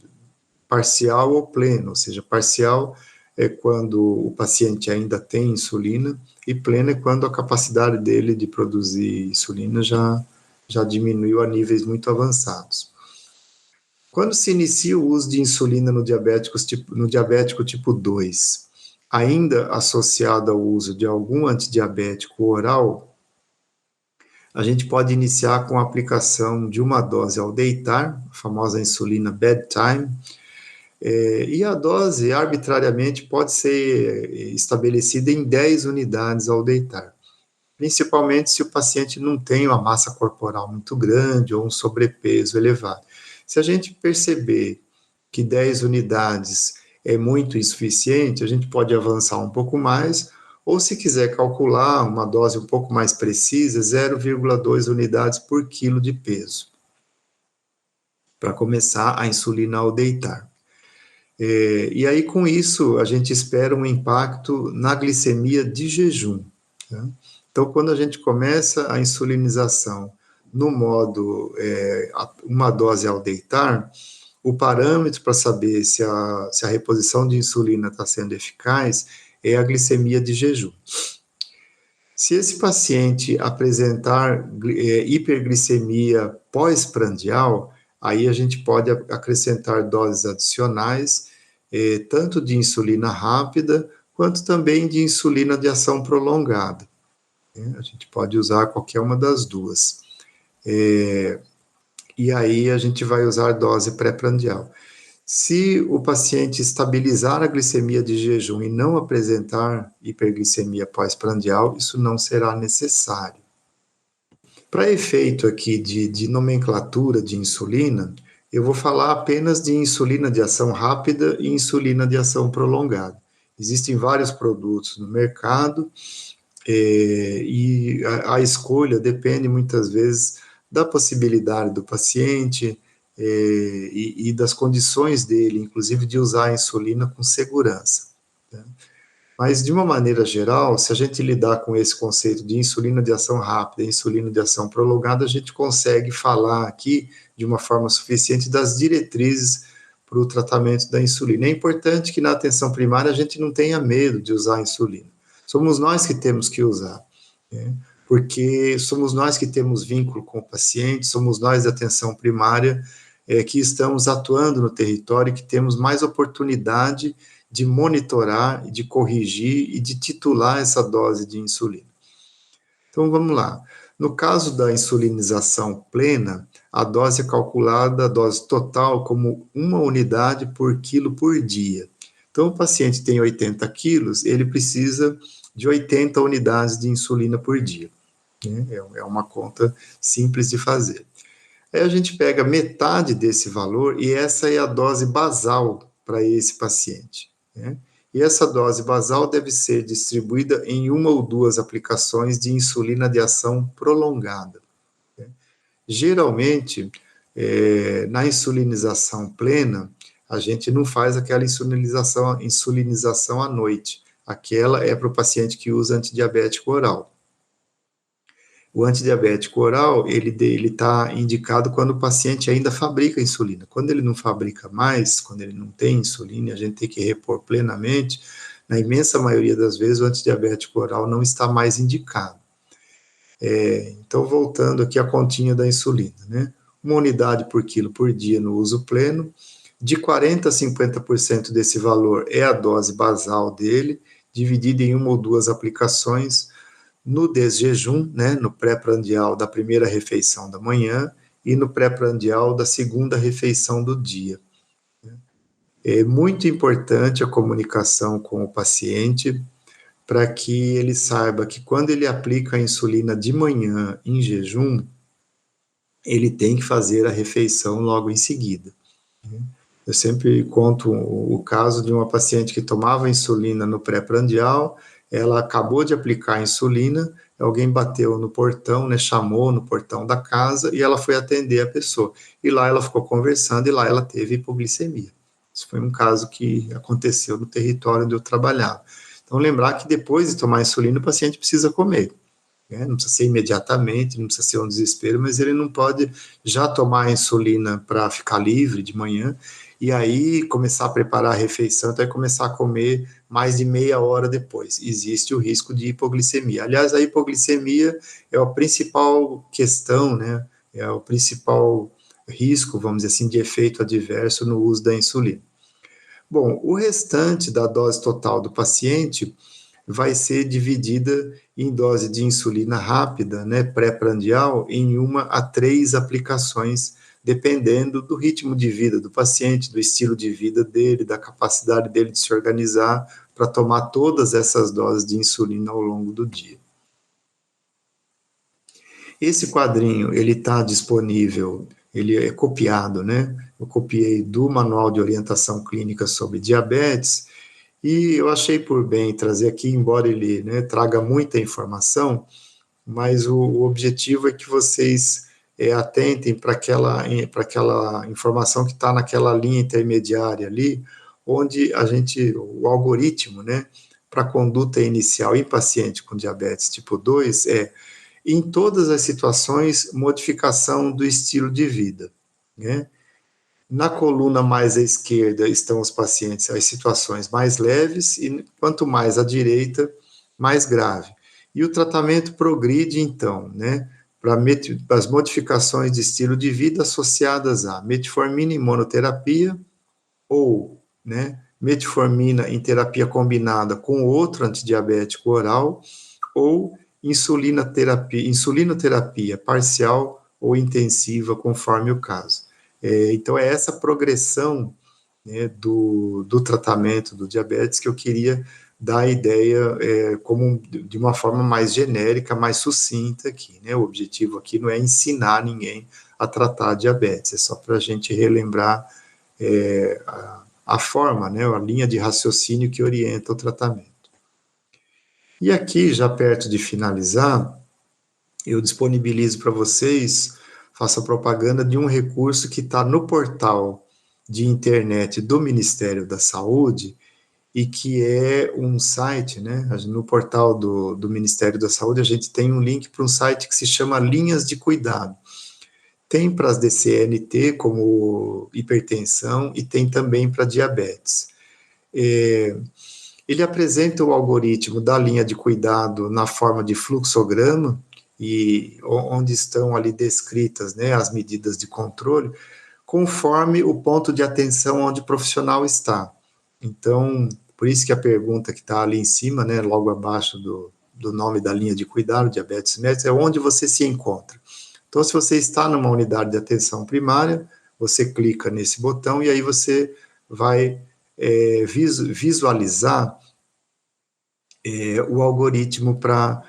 parcial ou pleno, ou seja, parcial é quando o paciente ainda tem insulina e pleno é quando a capacidade dele de produzir insulina já diminuiu a níveis muito avançados. Quando se inicia o uso de insulina no diabético tipo 2, ainda associado ao uso de algum antidiabético oral, a gente pode iniciar com a aplicação de uma dose ao deitar, a famosa insulina bedtime, e a dose arbitrariamente pode ser estabelecida em 10 unidades ao deitar, principalmente se o paciente não tem uma massa corporal muito grande ou um sobrepeso elevado. Se a gente perceber que 10 unidades é muito insuficiente, a gente pode avançar um pouco mais, ou se quiser calcular uma dose um pouco mais precisa, 0,2 unidades por quilo de peso, para começar a insulina ao deitar. E aí, com isso, a gente espera um impacto na glicemia de jejum. Tá? Então, quando a gente começa a insulinização no modo uma dose ao deitar, o parâmetro para saber se a reposição de insulina está sendo eficaz é a glicemia de jejum. Se esse paciente apresentar hiperglicemia pós-prandial, aí a gente pode acrescentar doses adicionais, tanto de insulina rápida, quanto também de insulina de ação prolongada. A gente pode usar qualquer uma das duas. E aí a gente vai usar dose pré-prandial. Se o paciente estabilizar a glicemia de jejum e não apresentar hiperglicemia pós-prandial, isso não será necessário. Para efeito aqui de nomenclatura de insulina, eu vou falar apenas de insulina de ação rápida e insulina de ação prolongada. Existem vários produtos no mercado e a escolha depende muitas vezes da possibilidade do paciente, e das condições dele, inclusive de usar a insulina com segurança, né? Mas, de uma maneira geral, se a gente lidar com esse conceito de insulina de ação rápida e insulina de ação prolongada, a gente consegue falar aqui, de uma forma suficiente, das diretrizes para o tratamento da insulina. É importante que na atenção primária a gente não tenha medo de usar a insulina. Somos nós que temos que usar, né? Porque somos nós que temos vínculo com o paciente, somos nós da atenção primária que estamos atuando no território, que temos mais oportunidade de monitorar, de corrigir e de titular essa dose de insulina. Então, vamos lá. No caso da insulinização plena, a dose é calculada, a dose total, como 1 unidade por quilo por dia. Então, o paciente tem 80 quilos, ele precisa de 80 unidades de insulina por dia, né? É uma conta simples de fazer. Aí a gente pega metade desse valor e essa é a dose basal para esse paciente, né? E essa dose basal deve ser distribuída em 1 ou 2 aplicações de insulina de ação prolongada, né? Geralmente, na insulinização plena, a gente não faz aquela insulinização à noite. Aquela é para o paciente que usa antidiabético oral. O antidiabético oral, ele está indicado quando o paciente ainda fabrica insulina. Quando ele não fabrica mais, quando ele não tem insulina, a gente tem que repor plenamente, na imensa maioria das vezes o antidiabético oral não está mais indicado. Então, voltando aqui à continha da insulina, né? 1 unidade por quilo por dia no uso pleno, de 40% a 50% desse valor é a dose basal dele, dividida em 1 ou 2 aplicações, no desjejum, né, no pré-prandial da primeira refeição da manhã e no pré-prandial da segunda refeição do dia. É muito importante a comunicação com o paciente para que ele saiba que quando ele aplica a insulina de manhã em jejum, ele tem que fazer a refeição logo em seguida. Eu sempre conto o caso de uma paciente que tomava insulina no pré-prandial, ela acabou de aplicar a insulina, alguém bateu no portão, né, chamou no portão da casa e ela foi atender a pessoa. E lá ela ficou conversando e lá ela teve hipoglicemia. Isso foi um caso que aconteceu no território onde eu trabalhava. Então, lembrar que depois de tomar insulina, o paciente precisa comer, né? Não precisa ser imediatamente, não precisa ser um desespero, mas ele não pode já tomar a insulina para ficar livre de manhã e aí começar a preparar a refeição, até começar a comer mais de meia hora depois. Existe o risco de hipoglicemia. Aliás, a hipoglicemia é a principal questão, né? É o principal risco, vamos dizer assim, de efeito adverso no uso da insulina. Bom, o restante da dose total do paciente vai ser dividida em dose de insulina rápida, né, pré-prandial, em 1 a 3 aplicações, dependendo do ritmo de vida do paciente, do estilo de vida dele, da capacidade dele de se organizar para tomar todas essas doses de insulina ao longo do dia. Esse quadrinho, ele está disponível, ele é copiado, né? Eu copiei do Manual de Orientação Clínica sobre Diabetes, e eu achei por bem trazer aqui, embora ele, né, traga muita informação, mas o objetivo é que vocês atentem para aquela informação que está naquela linha intermediária ali, onde o algoritmo, né, para conduta inicial em paciente com diabetes tipo 2 em todas as situações, modificação do estilo de vida, né? Na coluna mais à esquerda estão os pacientes, as situações mais leves, e quanto mais à direita, mais grave. E o tratamento progride, então, né, para as modificações de estilo de vida associadas a metformina em monoterapia ou, né, metformina em terapia combinada com outro antidiabético oral ou insulinoterapia parcial ou intensiva, conforme o caso. Então, é essa progressão, né, do tratamento do diabetes que eu queria dar a ideia de uma forma mais genérica, mais sucinta aqui, né? O objetivo aqui não é ensinar ninguém a tratar diabetes, é só para a gente relembrar a forma, né, a linha de raciocínio que orienta o tratamento. E aqui, já perto de finalizar, eu disponibilizo para vocês faço a propaganda de um recurso que está no portal de internet do Ministério da Saúde, e que é um site, né? No portal do Ministério da Saúde, a gente tem um link para um site que se chama Linhas de Cuidado. Tem para as DCNT, como hipertensão, e tem também para diabetes. Ele apresenta o algoritmo da linha de cuidado na forma de fluxograma, e onde estão ali descritas, né, as medidas de controle, conforme o ponto de atenção onde o profissional está. Então, por isso que a pergunta que está ali em cima, né, logo abaixo do nome da linha de cuidado, diabetes mellitus, é onde você se encontra. Então, se você está numa unidade de atenção primária, você clica nesse botão e aí você vai visualizar o algoritmo para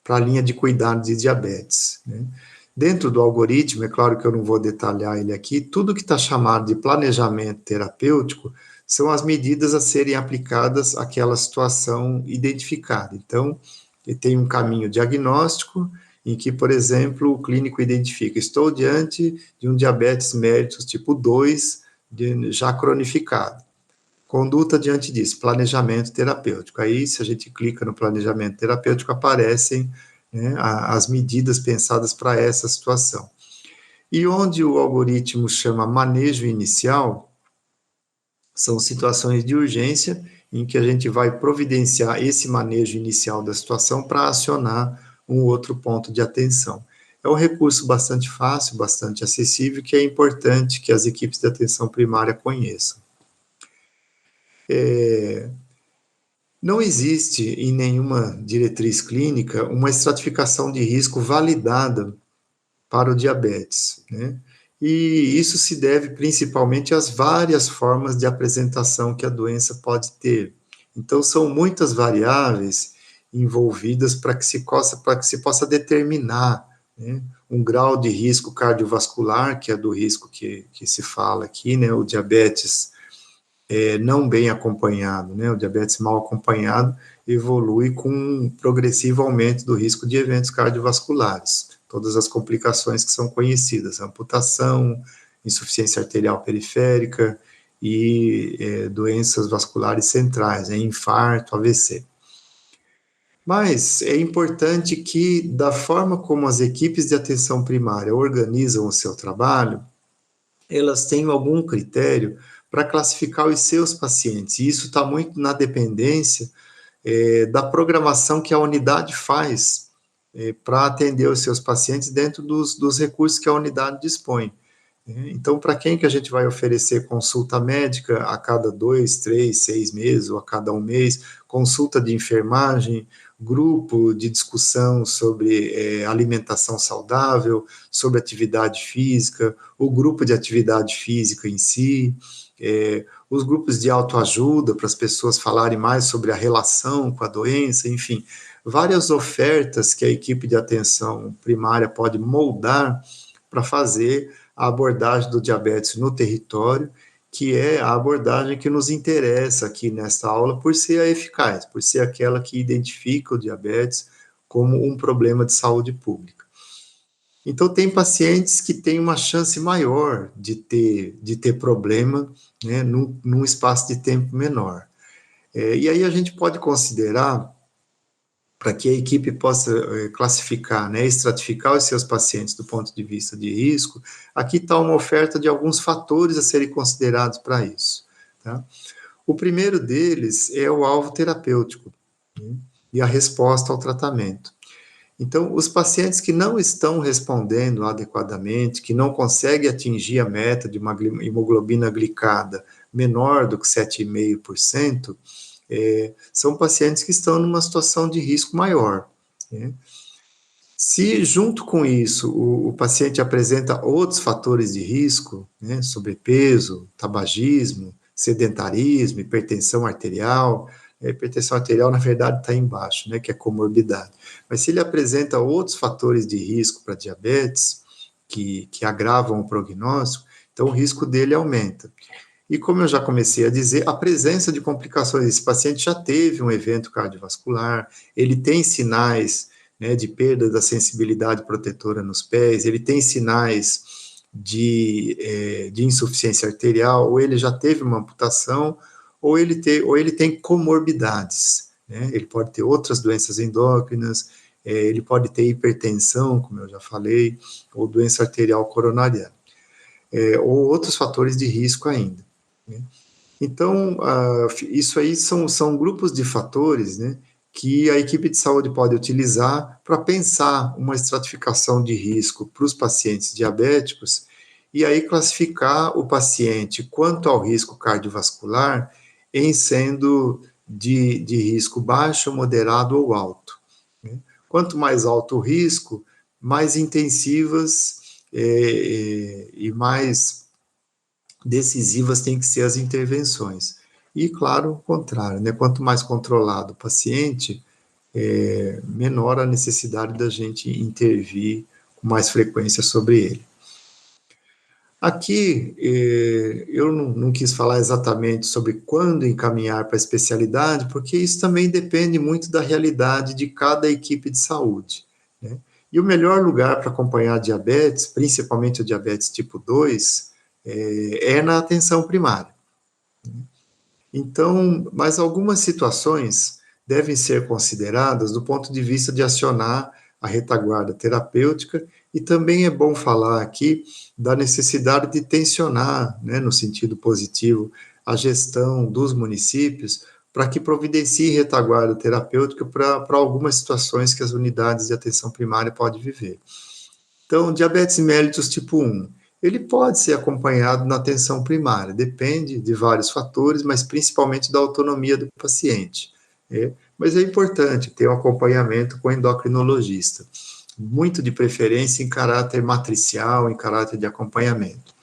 a linha de cuidado de diabetes, né? Dentro do algoritmo, é claro que eu não vou detalhar ele aqui, tudo que está chamado de planejamento terapêutico são as medidas a serem aplicadas àquela situação identificada. Então, ele tem um caminho diagnóstico, em que, por exemplo, o clínico identifica, estou diante de um diabetes mellitus tipo 2, já cronificado. Conduta diante disso, planejamento terapêutico. Aí, se a gente clica no planejamento terapêutico, aparecem, né, as medidas pensadas para essa situação. E onde o algoritmo chama manejo inicial, são situações de urgência em que a gente vai providenciar esse manejo inicial da situação para acionar um outro ponto de atenção. É um recurso bastante fácil, bastante acessível, que é importante que as equipes de atenção primária conheçam. Não existe em nenhuma diretriz clínica uma estratificação de risco validada para o diabetes, né? E isso se deve principalmente às várias formas de apresentação que a doença pode ter. Então, são muitas variáveis envolvidas para que se possa determinar, né, um grau de risco cardiovascular, que é do risco que se fala aqui, né, o diabetes não bem acompanhado, né, o diabetes mal acompanhado evolui com um progressivo aumento do risco de eventos cardiovasculares, todas as complicações que são conhecidas, amputação, insuficiência arterial periférica e doenças vasculares centrais, infarto, AVC. Mas é importante que, da forma como as equipes de atenção primária organizam o seu trabalho, elas tenham algum critério para classificar os seus pacientes. E isso está muito na dependência da programação que a unidade faz para atender os seus pacientes dentro dos recursos que a unidade dispõe. Então, para quem que a gente vai oferecer consulta médica a cada 2, 3, 6 meses, ou a cada um mês, consulta de enfermagem, grupo de discussão sobre alimentação saudável, sobre atividade física, o grupo de atividade física em si, os grupos de autoajuda para as pessoas falarem mais sobre a relação com a doença, enfim, várias ofertas que a equipe de atenção primária pode moldar para fazer a abordagem do diabetes no território, que é a abordagem que nos interessa aqui nesta aula por ser a eficaz, por ser aquela que identifica o diabetes como um problema de saúde pública. Então, tem pacientes que têm uma chance maior de ter problema, né, num espaço de tempo menor. E aí a gente pode considerar, para que a equipe possa classificar, né, estratificar os seus pacientes do ponto de vista de risco, aqui está uma oferta de alguns fatores a serem considerados para isso. Tá? O primeiro deles é o alvo terapêutico, né, e a resposta ao tratamento. Então, os pacientes que não estão respondendo adequadamente, que não conseguem atingir a meta de uma hemoglobina glicada menor do que 7,5%, são pacientes que estão numa situação de risco maior, né? Se, junto com isso, o paciente apresenta outros fatores de risco, né, sobrepeso, tabagismo, sedentarismo, hipertensão arterial, a hipertensão arterial, na verdade, está embaixo, né, que é comorbidade. Mas se ele apresenta outros fatores de risco para diabetes, que agravam o prognóstico, então o risco dele aumenta. E como eu já comecei a dizer, a presença de complicações, esse paciente já teve um evento cardiovascular, ele tem sinais né, de perda da sensibilidade protetora nos pés, ele tem sinais de insuficiência arterial, ou ele já teve uma amputação, ou ele tem comorbidades, né? Ele pode ter outras doenças endócrinas, ele pode ter hipertensão, como eu já falei, ou doença arterial coronariana, ou outros fatores de risco ainda, né? Então, isso aí são grupos de fatores, né, que a equipe de saúde pode utilizar para pensar uma estratificação de risco para os pacientes diabéticos e aí classificar o paciente quanto ao risco cardiovascular em sendo de risco baixo, moderado ou alto, né? Quanto mais alto o risco, mais intensivas e mais decisivas têm que ser as intervenções. E, claro, o contrário, né? Quanto mais controlado o paciente, menor a necessidade da gente intervir com mais frequência sobre ele. Aqui, eu não quis falar exatamente sobre quando encaminhar para a especialidade, porque isso também depende muito da realidade de cada equipe de saúde, né? E o melhor lugar para acompanhar diabetes, principalmente o diabetes tipo 2, é na atenção primária. Então, mas algumas situações devem ser consideradas do ponto de vista de acionar a retaguarda terapêutica, e também é bom falar aqui da necessidade de tensionar, né, no sentido positivo, a gestão dos municípios para que providencie retaguarda terapêutica para algumas situações que as unidades de atenção primária podem viver. Então, diabetes mellitus tipo 1, ele pode ser acompanhado na atenção primária, depende de vários fatores, mas principalmente da autonomia do paciente, né? Mas é importante ter um acompanhamento com o endocrinologista, muito de preferência em caráter matricial, em caráter de acompanhamento.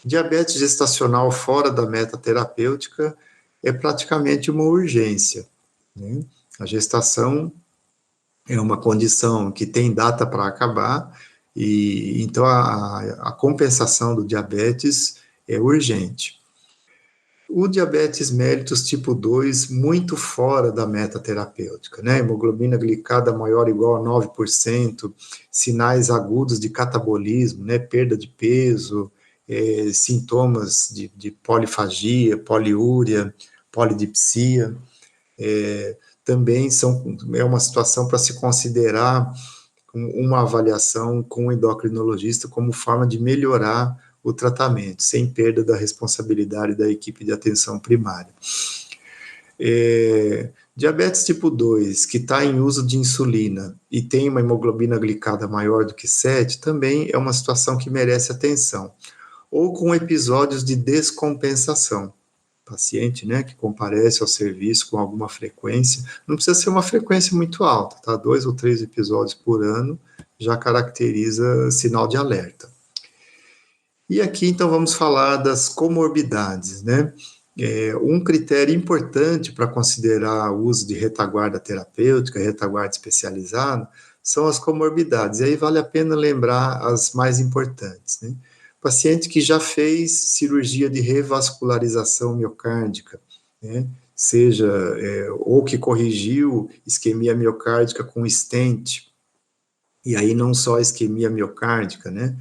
Diabetes gestacional fora da meta terapêutica é praticamente uma urgência, né? A gestação é uma condição que tem data para acabar, e então a compensação do diabetes é urgente. O diabetes mellitus tipo 2, muito fora da meta terapêutica, né? Hemoglobina glicada maior ou igual a 9%, sinais agudos de catabolismo, né? Perda de peso, sintomas de polifagia, poliúria, polidipsia, também é uma situação para se considerar uma avaliação com o endocrinologista como forma de melhorar o tratamento, sem perda da responsabilidade da equipe de atenção primária. Diabetes tipo 2, que está em uso de insulina e tem uma hemoglobina glicada maior do que 7, também é uma situação que merece atenção. Ou com episódios de descompensação. Paciente, né, que comparece ao serviço com alguma frequência, não precisa ser uma frequência muito alta, tá? 2 ou 3 episódios por ano já caracteriza sinal de alerta. E aqui, então, vamos falar das comorbidades, né? Um critério importante para considerar o uso de retaguarda terapêutica, retaguarda especializada, são as comorbidades. E aí vale a pena lembrar as mais importantes, né? Paciente que já fez cirurgia de revascularização miocárdica, né? Seja, ou que corrigiu isquemia miocárdica com stent, e aí não só isquemia miocárdica, né?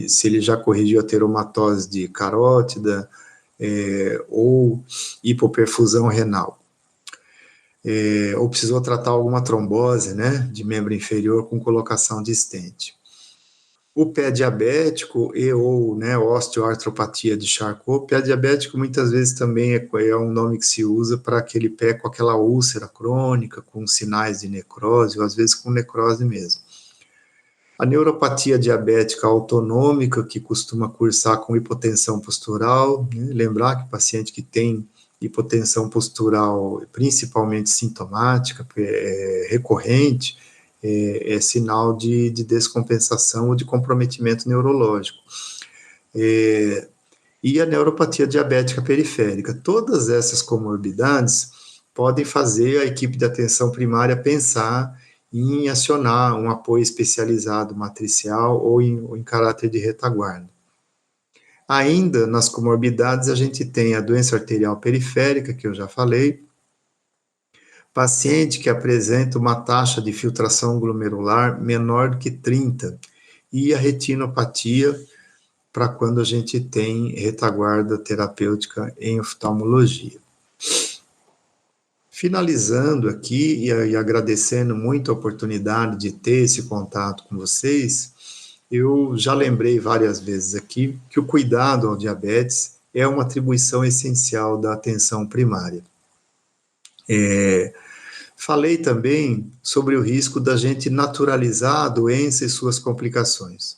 Se ele já corrigiu a teromatose de carótida, ou hipoperfusão renal, ou precisou tratar alguma trombose, né, de membro inferior com colocação de stent. O pé diabético ou, né, osteoartropatia de Charcot, pé diabético muitas vezes também é um nome que se usa para aquele pé com aquela úlcera crônica, com sinais de necrose, ou às vezes com necrose mesmo. A neuropatia diabética autonômica, que costuma cursar com hipotensão postural, né? Lembrar que o paciente que tem hipotensão postural, principalmente sintomática, recorrente, é sinal de descompensação ou de comprometimento neurológico. E a neuropatia diabética periférica. Todas essas comorbidades podem fazer a equipe de atenção primária pensar em acionar um apoio especializado matricial ou em caráter de retaguarda. Ainda nas comorbidades, a gente tem a doença arterial periférica, que eu já falei, paciente que apresenta uma taxa de filtração glomerular menor do que 30, e a retinopatia, para quando a gente tem retaguarda terapêutica em oftalmologia. Finalizando aqui e agradecendo muito a oportunidade de ter esse contato com vocês, eu já lembrei várias vezes aqui que o cuidado ao diabetes é uma atribuição essencial da atenção primária. Falei também sobre o risco da gente naturalizar a doença e suas complicações.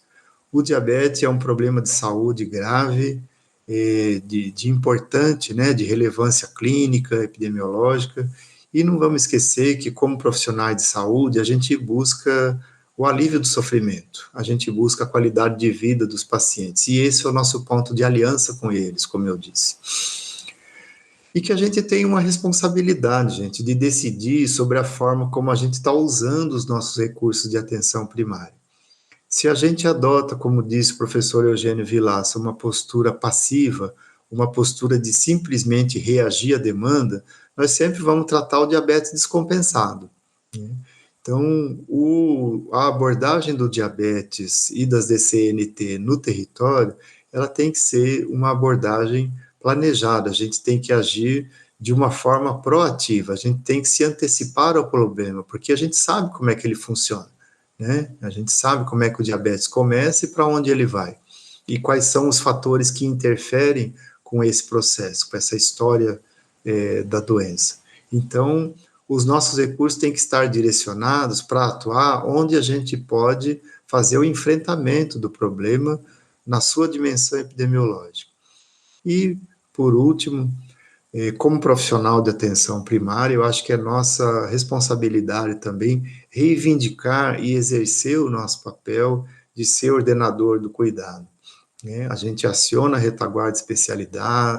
O diabetes é um problema de saúde grave, de importante, né, de relevância clínica, epidemiológica, e não vamos esquecer que, como profissionais de saúde, a gente busca o alívio do sofrimento, a gente busca a qualidade de vida dos pacientes, e esse é o nosso ponto de aliança com eles, como eu disse. E que a gente tem uma responsabilidade, gente, de decidir sobre a forma como a gente está usando os nossos recursos de atenção primária. Se a gente adota, como disse o professor Eugênio Vilaça, uma postura passiva, uma postura de simplesmente reagir à demanda, nós sempre vamos tratar o diabetes descompensado. Né? Então, a abordagem do diabetes e das DCNT no território, ela tem que ser uma abordagem planejada, a gente tem que agir de uma forma proativa, a gente tem que se antecipar ao problema, porque a gente sabe como é que ele funciona. Né? A gente sabe como é que o diabetes começa e para onde ele vai. E quais são os fatores que interferem com esse processo, com essa história da doença. Então, os nossos recursos têm que estar direcionados para atuar onde a gente pode fazer o enfrentamento do problema na sua dimensão epidemiológica. E, por último, como profissional de atenção primária, eu acho que é nossa responsabilidade também reivindicar e exercer o nosso papel de ser ordenador do cuidado. Né? A gente aciona a retaguarda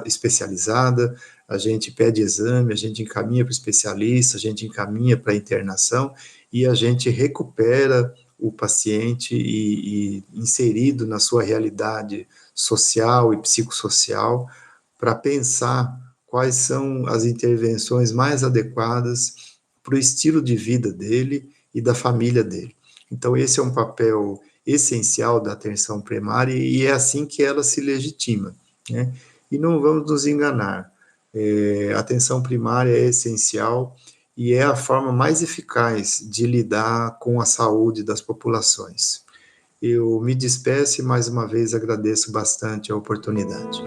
especializada, a gente pede exame, a gente encaminha para o especialista, a gente encaminha para a internação e a gente recupera o paciente e inserido na sua realidade social e psicossocial para pensar quais são as intervenções mais adequadas para o estilo de vida dele e da família dele. Então, esse é um papel essencial da atenção primária e é assim que ela se legitima. Né? E não vamos nos enganar, a atenção primária é essencial e é a forma mais eficaz de lidar com a saúde das populações. Eu me despeço e mais uma vez agradeço bastante a oportunidade.